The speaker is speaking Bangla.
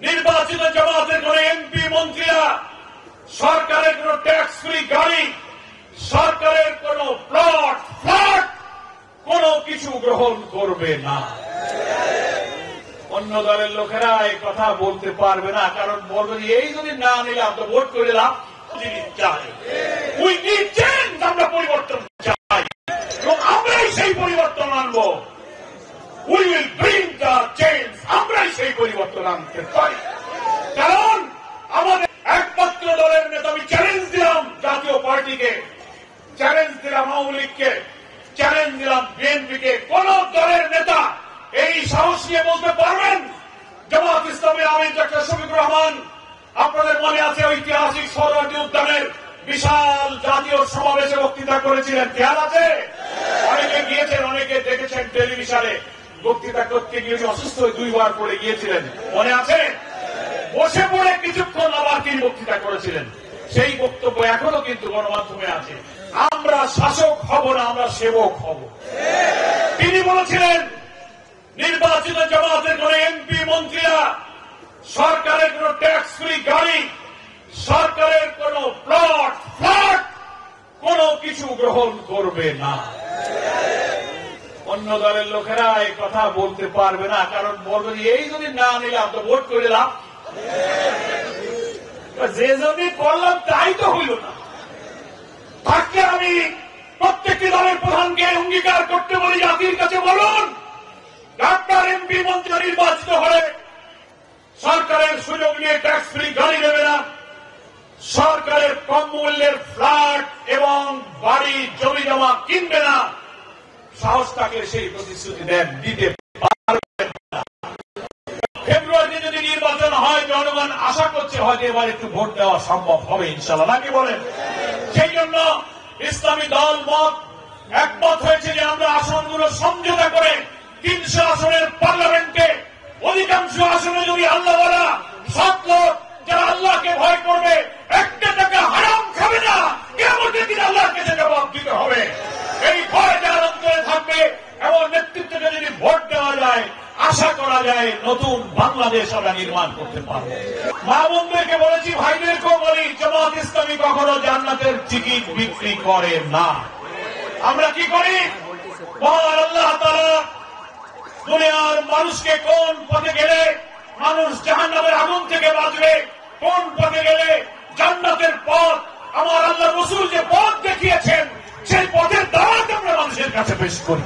নির্বাচিত জামাতের কোন এমপি মন্ত্রীরা সরকারের কোন ট্যাক্স ফ্রি গাড়ি, সরকারের কোন প্লট ফ্ল্যাট কোন কিছু গ্রহণ করবে না। অন্য দলের লোকেরা এই কথা বলতে পারবে না, কারণ বলবে এই যদি না নিলে আমরা ভোট করে লাভ চাই। উই নিড চেঞ্জ, আমরা পরিবর্তন চাই এবং আমরাই সেই পরিবর্তন আনবো। We will bring the change, আমরাই সেই পরিবর্তন আনতে পারি। কারণ আমাদের একমাত্র দলের নেতা, আমি চ্যালেঞ্জ দিলাম জাতীয় পার্টিকে, চ্যালেঞ্জ দিলাম আওয়ামী লীগকে, চ্যালেঞ্জ দিলাম বিএনপিকে, কোন দলের নেতা এই সাহস নিয়ে বলতে পারবেন জামাত ইসলামের আমির ডক্টর শফিকুর রহমান, আপনাদের মনে আছে ঐতিহাসিক সোহরাওয়ার্দী উদ্যানের বিশাল জাতীয় সমাবেশে বক্তৃতা করেছিলেন, খেয়াল আছে? অনেকে গিয়েছেন, অনেকে দেখেছেন টেলিভিশনে বক্তৃতা করতে গিয়ে অসুস্থ হয়ে 2 বার পড়ে গিয়েছিলেন, মনে আছে? বসে পড়ে কিছুক্ষণ আবার তিনি বক্তৃতা করেছিলেন। সেই বক্তব্য এখনো কিন্তু গণমাধ্যমে আছে, আমরা শাসক হব না, আমরা সেবক হব। তিনি বলেছিলেন নির্বাচিত জামাতের কোন এমপি মন্ত্রীরা সরকারের কোন ট্যাক্স ফ্রি গাড়ি, সরকারের কোন প্লট ফ্ল্যাট কোন কিছু গ্রহণ করবে না। অন্য দলের লোকেরা এই কথা বলতে পারবে না, কারণ বলবে এই যদি না নিলে আমরা ভোট করে লাভ, যে যদি করলাম তাই তো হইল না। থাকলে আমি প্রত্যেকটি দলের প্রধানকে অঙ্গীকার করতে বলি, জাতির কাছে বলুন ডাক্তার এমপি মন্ত্রী নির্বাচিত হলে সরকারের সুযোগ নিয়ে ট্যাক্স ফ্রি গাড়ি নেবে না, সরকারের কম মূল্যের ফ্ল্যাট এবং বাড়ি জমি জমা কিনবে না। সাহস থাকলে সেই প্রতিশ্রুতি দেন, দিতে পারবেন না। ফেব্রুয়ারিতে যদি নির্বাচন হয়, জনগণ আশা করছে হয়তো এবার একটু ভোট দেওয়া সম্ভব হবে ইনশাআল্লাহ, নাকি বলেন? সেই জন্য ইসলামী দল মত একমত হয়েছে যে আমরা আসনগুলো সমঝোতা করে 300 আসনের পার্লামেন্টে অধিকাংশ আসনে যদি আল্লাহ বলা 7 লোক যারা আল্লাহকে ভয় করবে, একটা টাকা হারাম খাবে না, কিয়ামতের দিন আল্লাহর কাছে জবাব দিতে হবে। এই ভয় যার অন্তরে থাকবে এবং নেতৃত্বকে যদি ভোট দেওয়া যায়, আশা করা যায় নতুন বাংলাদেশ আমরা নির্মাণ করতে পারব। মা বোনদেরকে বলেছি, ভাইদেরকেও বলি, জামাত ইসলামী কখনো জান্নাতের টিকিট বিক্রি করে না। আমরা কি করি? মহান আল্লাহ তাআলা দুনিয়ার মানুষকে কোন পথে গেলে মানুষ জাহান্নামের আগুন থেকে বাঁচবে, কোন পথে গেলে জান্নাতের পথ, আমার আল্লাহ রাসূল যে পথ দেখিয়েছেন সেই পথের দাওয়াত আমরা মানুষের কাছে পেশ করি।